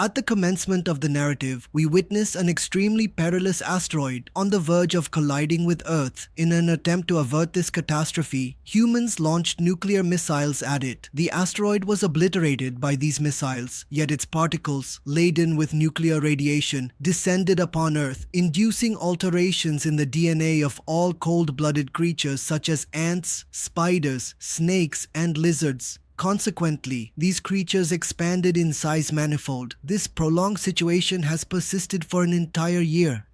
At the commencement of the narrative, we witness an extremely perilous asteroid on the verge of colliding with Earth. In an attempt to avert this catastrophe, humans launched nuclear missiles at it. The asteroid was obliterated by these missiles, yet its particles, laden with nuclear radiation, descended upon Earth, inducing alterations in the DNA of all cold-blooded creatures such as ants, spiders, snakes, and lizards. Consequently, these creatures expanded in size manifold. This prolonged situation has persisted for an entire year.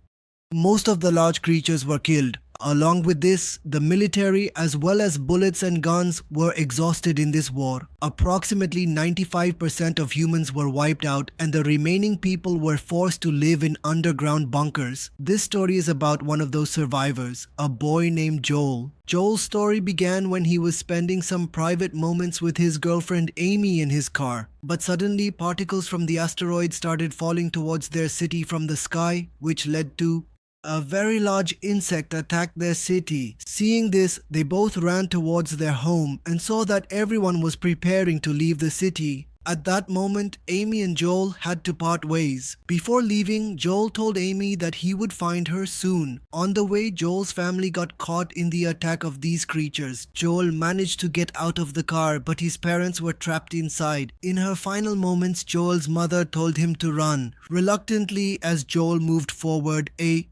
Most of the large creatures were killed. Along with this, the military as well as bullets and guns were exhausted in this war. Approximately 95% of humans were wiped out and the remaining people were forced to live in underground bunkers. This story is about one of those survivors, a boy named Joel. Joel's story began when he was spending some private moments with his girlfriend Aimee in his car. But suddenly, particles from the asteroid started falling towards their city from the sky, which led to a very large insect attacked their city. Seeing this, they both ran towards their home and saw that everyone was preparing to leave the city. At that moment, Aimee and Joel had to part ways. Before leaving, Joel told Aimee that he would find her soon. On the way, Joel's family got caught in the attack of these creatures. Joel managed to get out of the car, but his parents were trapped inside. In her final moments, Joel's mother told him to run. Reluctantly, as Joel moved forward, a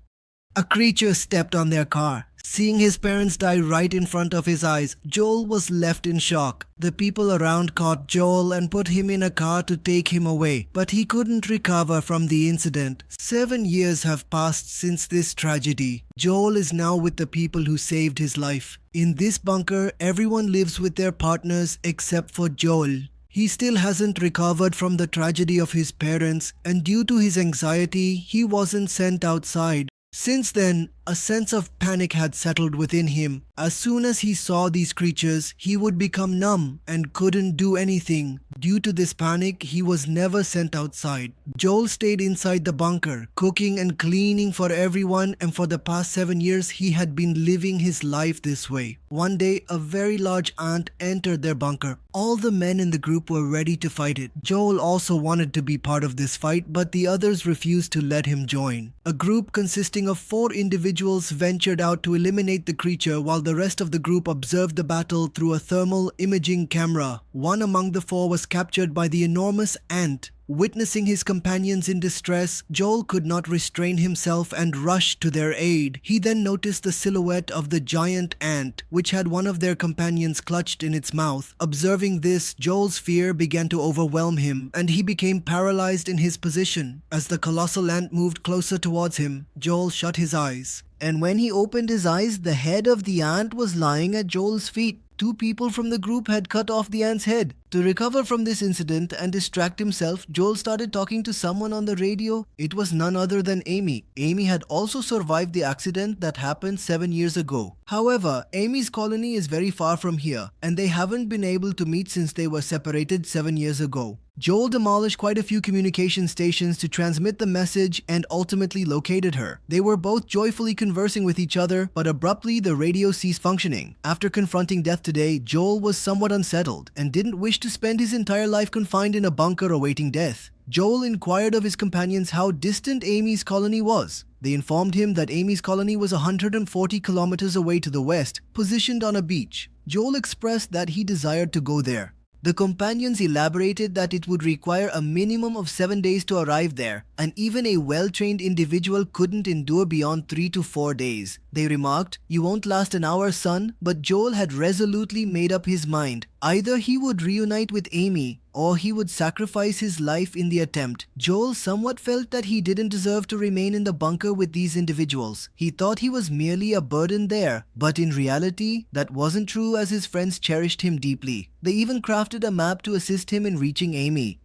creature stepped on their car. Seeing his parents die right in front of his eyes, Joel was left in shock. The people around caught Joel and put him in a car to take him away, but he couldn't recover from the incident. 7 years have passed since this tragedy. Joel is now with the people who saved his life. In this bunker, everyone lives with their partners except for Joel. He still hasn't recovered from the tragedy of his parents, and due to his anxiety, he wasn't sent outside. Since then, a sense of panic had settled within him. As soon as he saw these creatures, he would become numb and couldn't do anything. Due to this panic, he was never sent outside. Joel stayed inside the bunker, cooking and cleaning for everyone, and for the past 7 years, he had been living his life this way. One day, a very large ant entered their bunker. All the men in the group were ready to fight it. Joel also wanted to be part of this fight, but the others refused to let him join. A group consisting of 4 individuals ventured out to eliminate the creature while the rest of the group observed the battle through a thermal imaging camera. One among the 4 was captured by the enormous ant. Witnessing his companions in distress, Joel could not restrain himself and rushed to their aid. He then noticed the silhouette of the giant ant, which had one of their companions clutched in its mouth. Observing this, Joel's fear began to overwhelm him, and he became paralyzed in his position. As the colossal ant moved closer towards him, Joel shut his eyes. And when he opened his eyes, the head of the ant was lying at Joel's feet. 2 people from the group had cut off the ant's head. To recover from this incident and distract himself, Joel started talking to someone on the radio. It was none other than Aimee. Aimee had also survived the accident that happened 7 years ago. However, Aimee's colony is very far from here, and they haven't been able to meet since they were separated 7 years ago. Joel demolished quite a few communication stations to transmit the message and ultimately located her. They were both joyfully conversing with each other, but abruptly the radio ceased functioning. After confronting death today, Joel was somewhat unsettled and didn't wish to spend his entire life confined in a bunker awaiting death. Joel inquired of his companions how distant Aimee's colony was. They informed him that Aimee's colony was 140 kilometers away to the west, positioned on a beach. Joel expressed that he desired to go there. The companions elaborated that it would require a minimum of 7 days to arrive there, and even a well-trained individual couldn't endure beyond 3 to 4 days. They remarked, "You won't last an hour, son," but Joel had resolutely made up his mind. Either he would reunite with Aimee, or he would sacrifice his life in the attempt. Joel somewhat felt that he didn't deserve to remain in the bunker with these individuals. He thought he was merely a burden there, but in reality, that wasn't true as his friends cherished him deeply. They even crafted a map to assist him in reaching Aimee.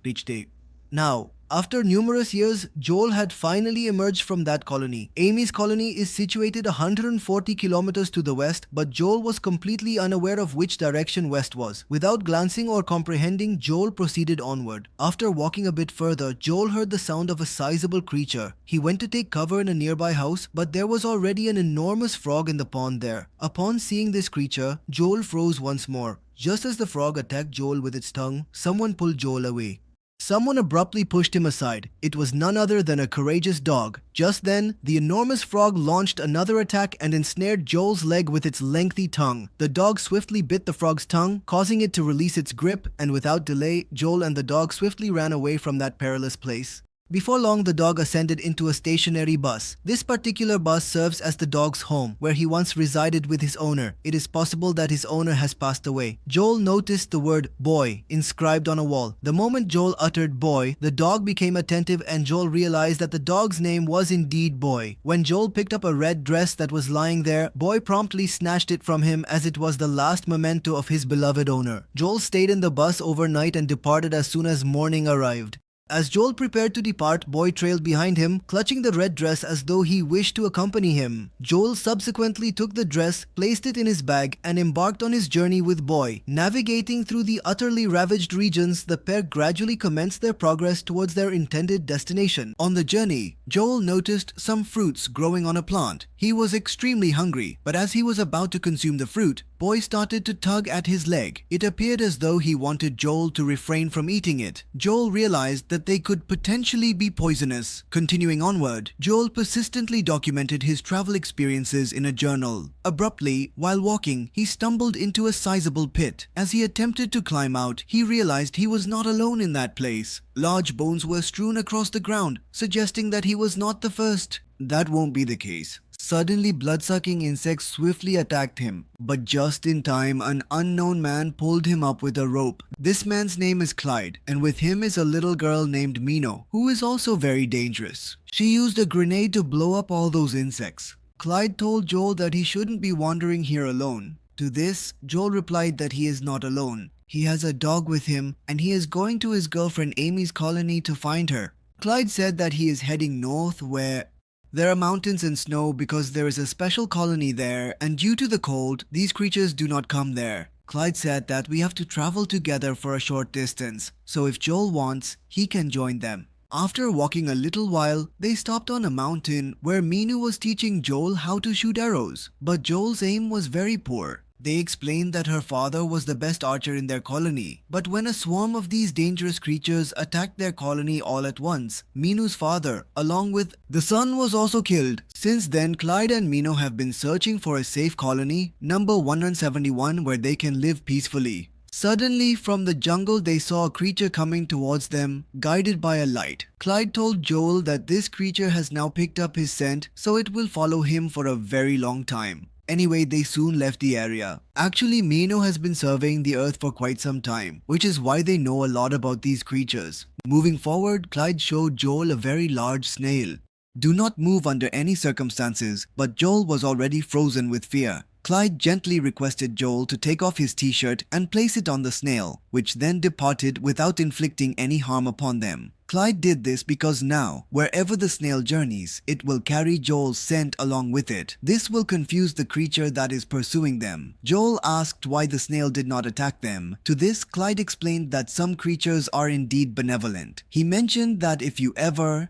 Reach day. Now, after numerous years, Joel had finally emerged from that colony. Aimee's colony is situated 140 kilometers to the west, but Joel was completely unaware of which direction west was. Without glancing or comprehending, Joel proceeded onward. After walking a bit further, Joel heard the sound of a sizable creature. He went to take cover in a nearby house, but there was already an enormous frog in the pond there. Upon seeing this creature, Joel froze once more. Just as the frog attacked Joel with its tongue, someone pulled Joel away. Someone abruptly pushed him aside. It was none other than a courageous dog. Just then, the enormous frog launched another attack and ensnared Joel's leg with its lengthy tongue. The dog swiftly bit the frog's tongue, causing it to release its grip, and without delay, Joel and the dog swiftly ran away from that perilous place. Before long, the dog ascended into a stationary bus. This particular bus serves as the dog's home, where he once resided with his owner. It is possible that his owner has passed away. Joel noticed the word boy inscribed on a wall. The moment Joel uttered boy, the dog became attentive and Joel realized that the dog's name was indeed Boy. When Joel picked up a red dress that was lying there, Boy promptly snatched it from him as it was the last memento of his beloved owner. Joel stayed in the bus overnight and departed as soon as morning arrived. As Joel prepared to depart, Boy trailed behind him, clutching the red dress as though he wished to accompany him. Joel subsequently took the dress, placed it in his bag, and embarked on his journey with Boy. Navigating through the utterly ravaged regions, the pair gradually commenced their progress towards their intended destination. On the journey, Joel noticed some fruits growing on a plant. He was extremely hungry, but as he was about to consume the fruit, Boy started to tug at his leg. It appeared as though he wanted Joel to refrain from eating it. Joel realized that they could potentially be poisonous. Continuing onward, Joel persistently documented his travel experiences in a journal. Abruptly, while walking, he stumbled into a sizable pit. As he attempted to climb out, he realized he was not alone in that place. Large bones were strewn across the ground, suggesting that he was not the first. That won't be the case. Suddenly, blood-sucking insects swiftly attacked him. But just in time, an unknown man pulled him up with a rope. This man's name is Clyde, and with him is a little girl named Mino, who is also very dangerous. She used a grenade to blow up all those insects. Clyde told Joel that he shouldn't be wandering here alone. To this, Joel replied that he is not alone. He has a dog with him, and he is going to his girlfriend Aimee's colony to find her. Clyde said that he is heading north where there are mountains and snow because there is a special colony there, and due to the cold, these creatures do not come there. Clyde said that we have to travel together for a short distance, so if Joel wants, he can join them. After walking a little while, they stopped on a mountain where Minu was teaching Joel how to shoot arrows, but Joel's aim was very poor. They explained that her father was the best archer in their colony, but when a swarm of these dangerous creatures attacked their colony all at once, Minu's father, along with the son, was also killed. Since then, Clyde and Mino have been searching for a safe colony, number 171, where they can live peacefully. Suddenly, from the jungle, they saw a creature coming towards them, guided by a light. Clyde told Joel that this creature has now picked up his scent, so it will follow him for a very long time. Anyway, they soon left the area. Actually, Mino has been surveying the earth for quite some time, which is why they know a lot about these creatures. Moving forward, Clyde showed Joel a very large snail. Do not move under any circumstances, but Joel was already frozen with fear. Clyde gently requested Joel to take off his t-shirt and place it on the snail, which then departed without inflicting any harm upon them. Clyde did this because now, wherever the snail journeys, it will carry Joel's scent along with it. This will confuse the creature that is pursuing them. Joel asked why the snail did not attack them. To this, Clyde explained that some creatures are indeed benevolent. He mentioned that if you ever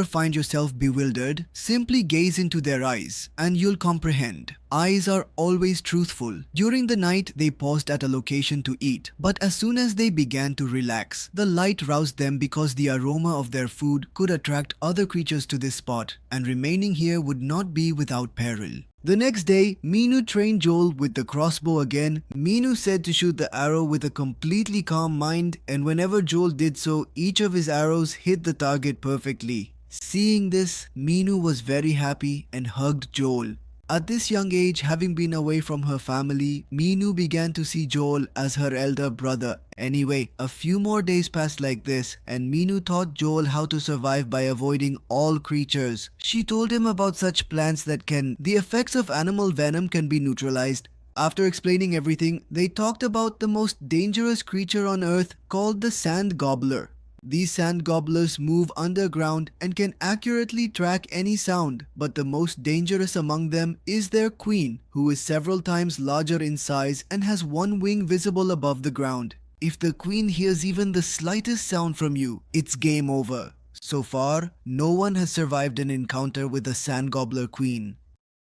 find yourself bewildered, simply gaze into their eyes and you'll comprehend. Eyes are always truthful. During the night, they paused at a location to eat, but as soon as they began to relax, the light roused them because the aroma of their food could attract other creatures to this spot, and remaining here would not be without peril. The next day, Minu trained Joel with the crossbow again. Minu said to shoot the arrow with a completely calm mind, and whenever Joel did so, each of his arrows hit the target perfectly. Seeing this, Minu was very happy and hugged Joel. At this young age, having been away from her family, Minu began to see Joel as her elder brother. Anyway, a few more days passed like this, and Minu taught Joel how to survive by avoiding all creatures. She told him about such plants that the effects of animal venom can be neutralized. After explaining everything, they talked about the most dangerous creature on earth called the sand gobbler. These sand gobblers move underground and can accurately track any sound, but the most dangerous among them is their queen, who is several times larger in size and has one wing visible above the ground. If the queen hears even the slightest sound from you, it's game over. So far, no one has survived an encounter with the sand gobbler queen.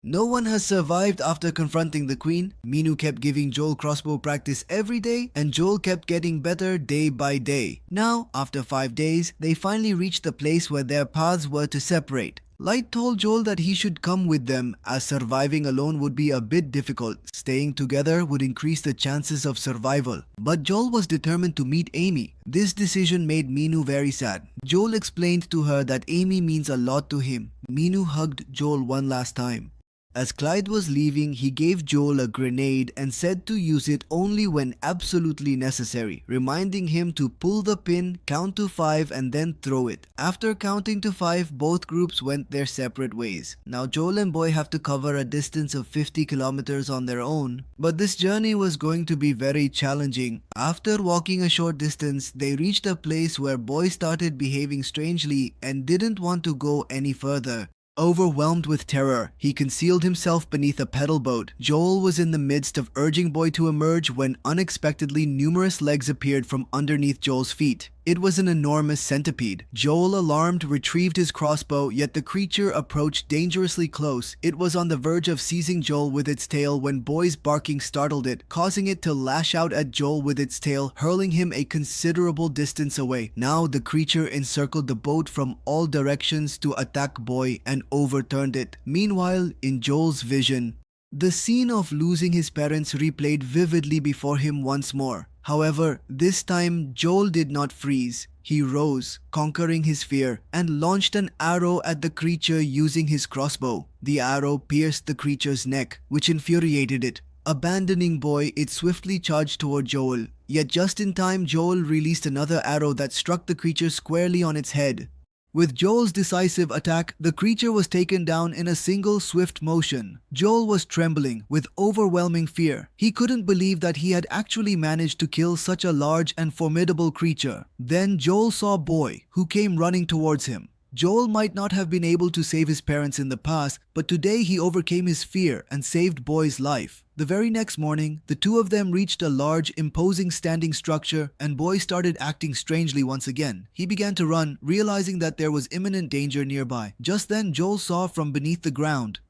No one has survived after confronting the queen. Minu kept giving Joel crossbow practice every day, and Joel kept getting better day by day. Now, after 5 days, they finally reached the place where their paths were to separate. Light told Joel that he should come with them, as surviving alone would be a bit difficult. Staying together would increase the chances of survival. But Joel was determined to meet Aimee. This decision made Minu very sad. Joel explained to her that Aimee means a lot to him. Minu hugged Joel one last time. As Clyde was leaving, he gave Joel a grenade and said to use it only when absolutely necessary, reminding him to pull the pin, count to 5 and then throw it. After counting to 5, both groups went their separate ways. Now Joel and Boy have to cover a distance of 50 kilometers on their own, but this journey was going to be very challenging. After walking a short distance, they reached a place where Boy started behaving strangely and didn't want to go any further. Overwhelmed with terror, he concealed himself beneath a pedal boat. Joel was in the midst of urging Boy to emerge when unexpectedly numerous legs appeared from underneath Joel's feet. It was an enormous centipede. Joel, alarmed, retrieved his crossbow, yet the creature approached dangerously close. It was on the verge of seizing Joel with its tail when Boy's barking startled it, causing it to lash out at Joel with its tail, hurling him a considerable distance away. Now the creature encircled the boat from all directions to attack Boy and overturned it. Meanwhile, in Joel's vision, the scene of losing his parents replayed vividly before him once more. However, this time Joel did not freeze. He rose, conquering his fear, and launched an arrow at the creature using his crossbow. The arrow pierced the creature's neck, which infuriated it. Abandoning Boy, it swiftly charged toward Joel. Yet just in time, Joel released another arrow that struck the creature squarely on its head. With Joel's decisive attack, the creature was taken down in a single swift motion. Joel was trembling with overwhelming fear. He couldn't believe that he had actually managed to kill such a large and formidable creature. Then Joel saw Boy, who came running towards him. Joel might not have been able to save his parents in the past, but today he overcame his fear and saved Boy's life. The very next morning, the two of them reached a large, imposing standing structure, and Boy started acting strangely once again. He began to run, realizing that there was imminent danger nearby. Just then, Joel saw from beneath the ground.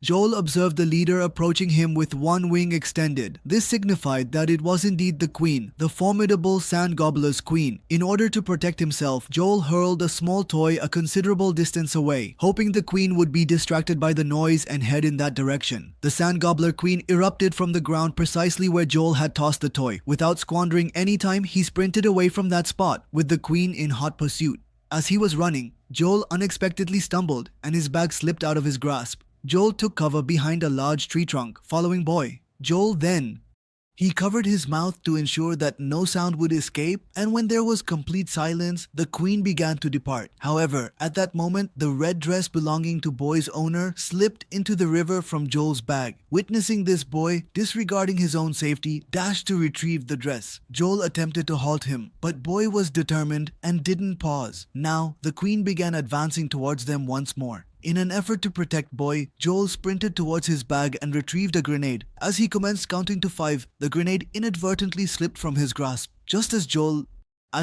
Joel observed the leader approaching him with one wing extended. This signified that it was indeed the queen, the formidable sand gobbler's queen. In order to protect himself, Joel hurled a small toy a considerable distance away, hoping the queen would be distracted by the noise and head in that direction. The sand gobbler queen erupted from the ground precisely where Joel had tossed the toy. Without squandering any time, he sprinted away from that spot, with the queen in hot pursuit. As he was running, Joel unexpectedly stumbled, and his bag slipped out of his grasp. Joel took cover behind a large tree trunk, following Boy. Joel then He covered his mouth to ensure that no sound would escape, and when there was complete silence, the queen began to depart. However, at that moment, the red dress belonging to Boy's owner slipped into the river from Joel's bag. Witnessing this, Boy, disregarding his own safety, dashed to retrieve the dress. Joel attempted to halt him, but Boy was determined and didn't pause. Now, the queen began advancing towards them once more. In an effort to protect Boy, Joel sprinted towards his bag and retrieved a grenade. As he commenced counting to 5, the grenade inadvertently slipped from his grasp. Just as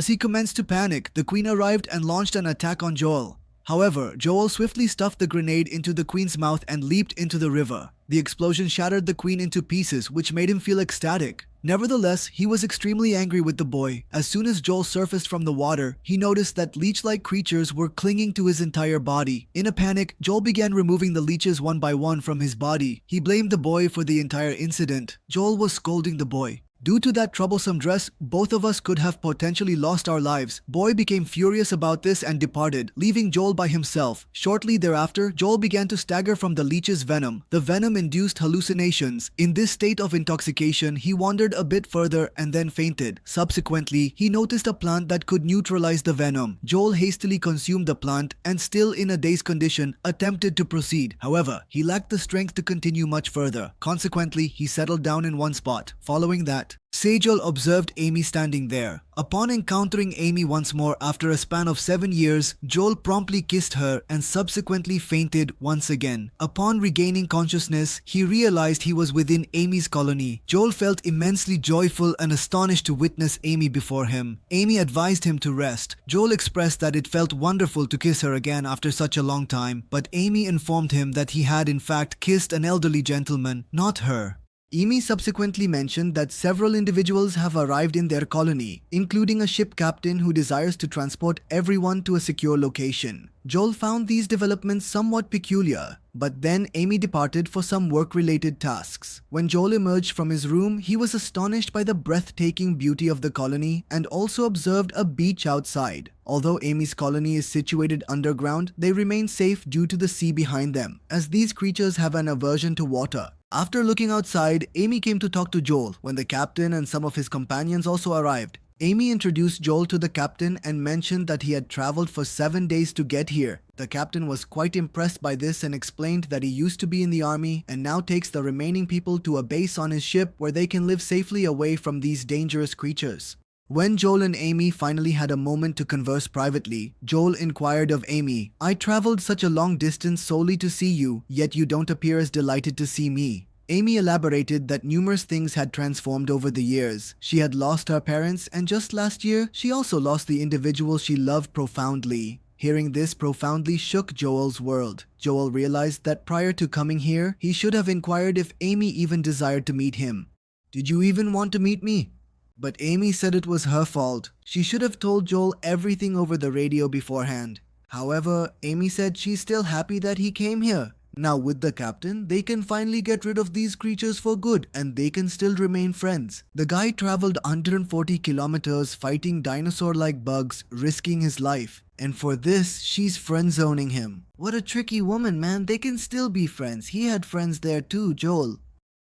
he commenced to panic, the queen arrived and launched an attack on Joel. However, Joel swiftly stuffed the grenade into the queen's mouth and leaped into the river. The explosion shattered the queen into pieces, which made him feel ecstatic. Nevertheless, he was extremely angry with the boy. As soon as Joel surfaced from the water, he noticed that leech-like creatures were clinging to his entire body. In a panic, Joel began removing the leeches one by one from his body. He blamed the boy for the entire incident. Joel was scolding the boy. Due to that troublesome dress, both of us could have potentially lost our lives. Boy became furious about this and departed, leaving Joel by himself. Shortly thereafter, Joel began to stagger from the leech's venom. The venom induced hallucinations. In this state of intoxication, he wandered a bit further and then fainted. Subsequently, he noticed a plant that could neutralize the venom. Joel hastily consumed the plant and, still in a dazed condition, attempted to proceed. However, he lacked the strength to continue much further. Consequently, he settled down in one spot. Following that, that. Joel observed Aimee standing there. Upon encountering Aimee once more after a span of 7 years, Joel promptly kissed her and subsequently fainted once again. Upon regaining consciousness, he realized he was within Aimee's colony. Joel felt immensely joyful and astonished to witness Aimee before him. Aimee advised him to rest. Joel expressed that it felt wonderful to kiss her again after such a long time, but Aimee informed him that he had in fact kissed an elderly gentleman, not her. Aimee subsequently mentioned that several individuals have arrived in their colony, including a ship captain who desires to transport everyone to a secure location. Joel found these developments somewhat peculiar, but then Aimee departed for some work-related tasks. When Joel emerged from his room, he was astonished by the breathtaking beauty of the colony and also observed a beach outside. Although Aimee's colony is situated underground, they remain safe due to the sea behind them, as these creatures have an aversion to water. After looking outside, Aimee came to talk to Joel when the captain and some of his companions also arrived. Aimee introduced Joel to the captain and mentioned that he had traveled for 7 days to get here. The captain was quite impressed by this and explained that he used to be in the army and now takes the remaining people to a base on his ship where they can live safely away from these dangerous creatures. When Joel and Aimee finally had a moment to converse privately, Joel inquired of Aimee, "I traveled such a long distance solely to see you, yet you don't appear as delighted to see me." Aimee elaborated that numerous things had transformed over the years. She had lost her parents, and just last year, she also lost the individual she loved profoundly. Hearing this profoundly shook Joel's world. Joel realized that prior to coming here, he should have inquired if Aimee even desired to meet him. "Did you even want to meet me?" But Aimee said it was her fault. She should have told Joel everything over the radio beforehand. However, Aimee said she's still happy that he came here. Now with the captain, they can finally get rid of these creatures for good and they can still remain friends. The guy traveled 140 kilometers fighting dinosaur-like bugs, risking his life. And for this, she's friend-zoning him. What a tricky woman, man. They can still be friends. He had friends there too, Joel.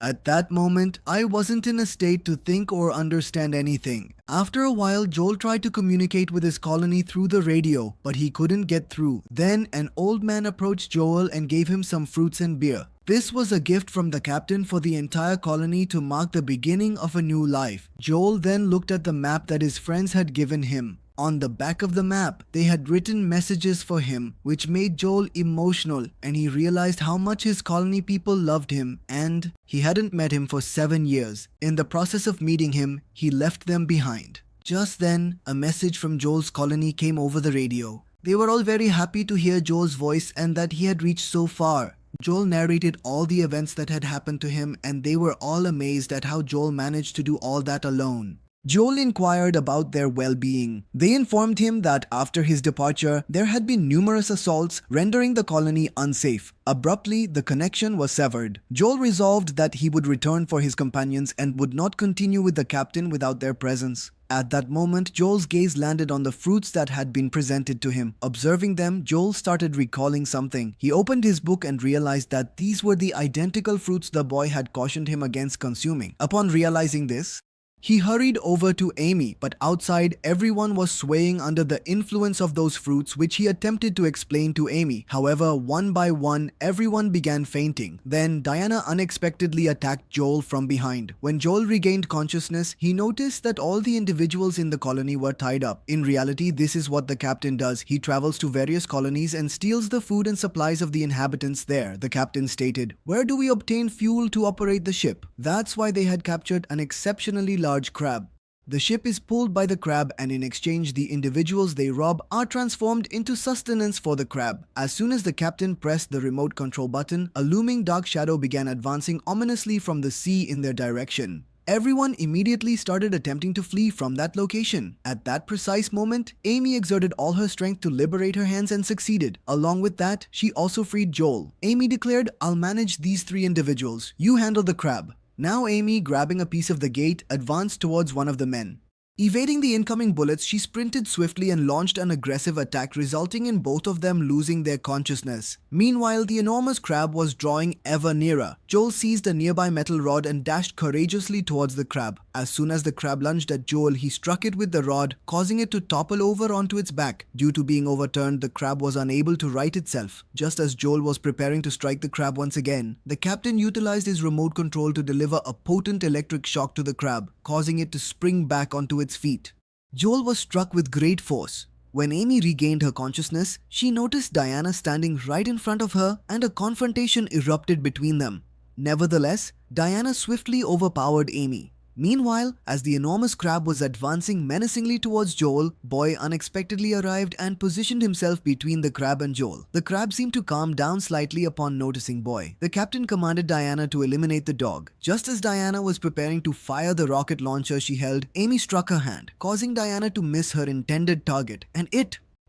At that moment, I wasn't in a state to think or understand anything. After a while, Joel tried to communicate with his colony through the radio, but he couldn't get through. Then, an old man approached Joel and gave him some fruits and beer. This was a gift from the captain for the entire colony to mark the beginning of a new life. Joel then looked at the map that his friends had given him. On the back of the map, they had written messages for him, which made Joel emotional, and he realized how much his colony people loved him, and he hadn't met him for 7 years. In the process of meeting him, he left them behind. Just then, a message from Joel's colony came over the radio. They were all very happy to hear Joel's voice and that he had reached so far. Joel narrated all the events that had happened to him, and they were all amazed at how Joel managed to do all that alone. Joel inquired about their well-being. They informed him that after his departure, there had been numerous assaults, rendering the colony unsafe. Abruptly, the connection was severed. Joel resolved that he would return for his companions and would not continue with the captain without their presence. At that moment, Joel's gaze landed on the fruits that had been presented to him. Observing them, Joel started recalling something. He opened his book and realized that these were the identical fruits the boy had cautioned him against consuming. Upon realizing this, he hurried over to Aimee, but outside, everyone was swaying under the influence of those fruits, which he attempted to explain to Aimee. However, one by one, everyone began fainting. Then, Diana unexpectedly attacked Joel from behind. When Joel regained consciousness, he noticed that all the individuals in the colony were tied up. In reality, this is what the captain does. He travels to various colonies and steals the food and supplies of the inhabitants there. The captain stated, "Where do we obtain fuel to operate the ship?" That's why they had captured an exceptionally large crab. The ship is pulled by the crab, and in exchange the individuals they rob are transformed into sustenance for the crab. As soon as the captain pressed the remote control button, a looming dark shadow began advancing ominously from the sea in their direction. Everyone immediately started attempting to flee from that location. At that precise moment, Aimee exerted all her strength to liberate her hands and succeeded. Along with that, she also freed Joel. Aimee declared, "I'll manage these 3 individuals. You handle the crab." Now Aimee, grabbing a piece of the gate, advanced towards one of the men. Evading the incoming bullets, she sprinted swiftly and launched an aggressive attack, resulting in both of them losing their consciousness. Meanwhile, the enormous crab was drawing ever nearer. Joel seized a nearby metal rod and dashed courageously towards the crab. As soon as the crab lunged at Joel, he struck it with the rod, causing it to topple over onto its back. Due to being overturned, the crab was unable to right itself. Just as Joel was preparing to strike the crab once again, the captain utilized his remote control to deliver a potent electric shock to the crab, causing it to spring back onto its feet. Joel was struck with great force. When Aimee regained her consciousness, she noticed Diana standing right in front of her, and a confrontation erupted between them. Nevertheless, Diana swiftly overpowered Aimee. Meanwhile, as the enormous crab was advancing menacingly towards Joel, Boy unexpectedly arrived and positioned himself between the crab and Joel. The crab seemed to calm down slightly upon noticing Boy. The captain commanded Diana to eliminate the dog. Just as Diana was preparing to fire the rocket launcher she held, Aimee struck her hand, causing Diana to miss her intended target, and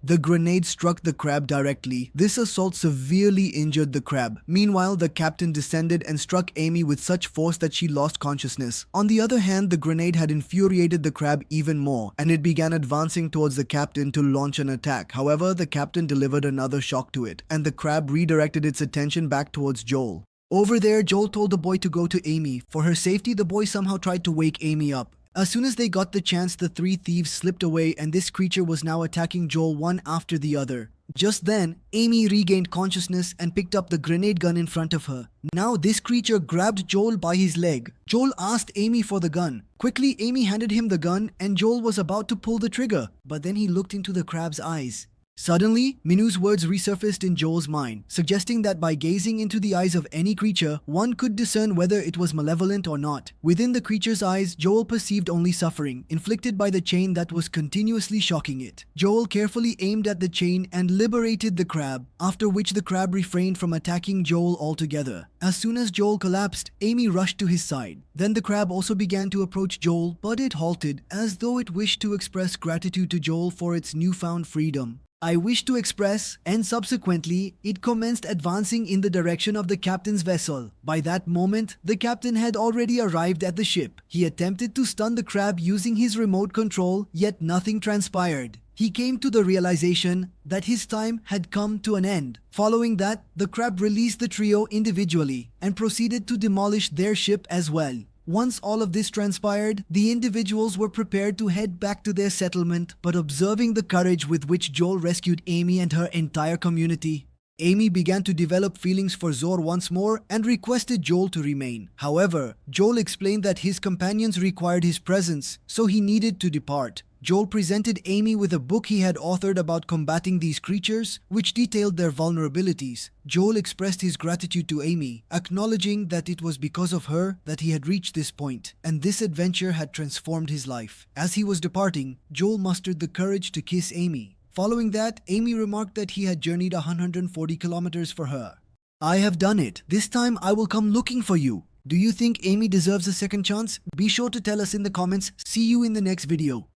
the grenade struck the crab directly. This assault severely injured the crab. Meanwhile, the captain descended and struck Aimee with such force that she lost consciousness. On the other hand, the grenade had infuriated the crab even more, and it began advancing towards the captain to launch an attack. However, the captain delivered another shock to it, and the crab redirected its attention back towards Joel. Over there, Joel told the boy to go to Aimee. For her safety, the boy somehow tried to wake Aimee up. As soon as they got the chance, the three thieves slipped away, and this creature was now attacking Joel one after the other. Just then, Aimee regained consciousness and picked up the grenade gun in front of her. Now this creature grabbed Joel by his leg. Joel asked Aimee for the gun. Quickly, Aimee handed him the gun, and Joel was about to pull the trigger, but then he looked into the crab's eyes. Suddenly, Minu's words resurfaced in Joel's mind, suggesting that by gazing into the eyes of any creature, one could discern whether it was malevolent or not. Within the creature's eyes, Joel perceived only suffering, inflicted by the chain that was continuously shocking it. Joel carefully aimed at the chain and liberated the crab, after which the crab refrained from attacking Joel altogether. As soon as Joel collapsed, Aimee rushed to his side. Then the crab also began to approach Joel, but it halted, as though it wished to express gratitude to Joel for its newfound freedom. I wish to express, and subsequently, it commenced advancing in the direction of the captain's vessel. By that moment, the captain had already arrived at the ship. He attempted to stun the crab using his remote control, yet nothing transpired. He came to the realization that his time had come to an end. Following that, the crab released the trio individually and proceeded to demolish their ship as well. Once all of this transpired, the individuals were prepared to head back to their settlement, but observing the courage with which Joel rescued Aimee and her entire community, Aimee began to develop feelings for Zor once more and requested Joel to remain. However, Joel explained that his companions required his presence, so he needed to depart. Joel presented Aimee with a book he had authored about combating these creatures, which detailed their vulnerabilities. Joel expressed his gratitude to Aimee, acknowledging that it was because of her that he had reached this point, and this adventure had transformed his life. As he was departing, Joel mustered the courage to kiss Aimee. Following that, Aimee remarked that he had journeyed 140 kilometers for her. "I have done it. This time I will come looking for you." Do you think Aimee deserves a second chance? Be sure to tell us in the comments. See you in the next video.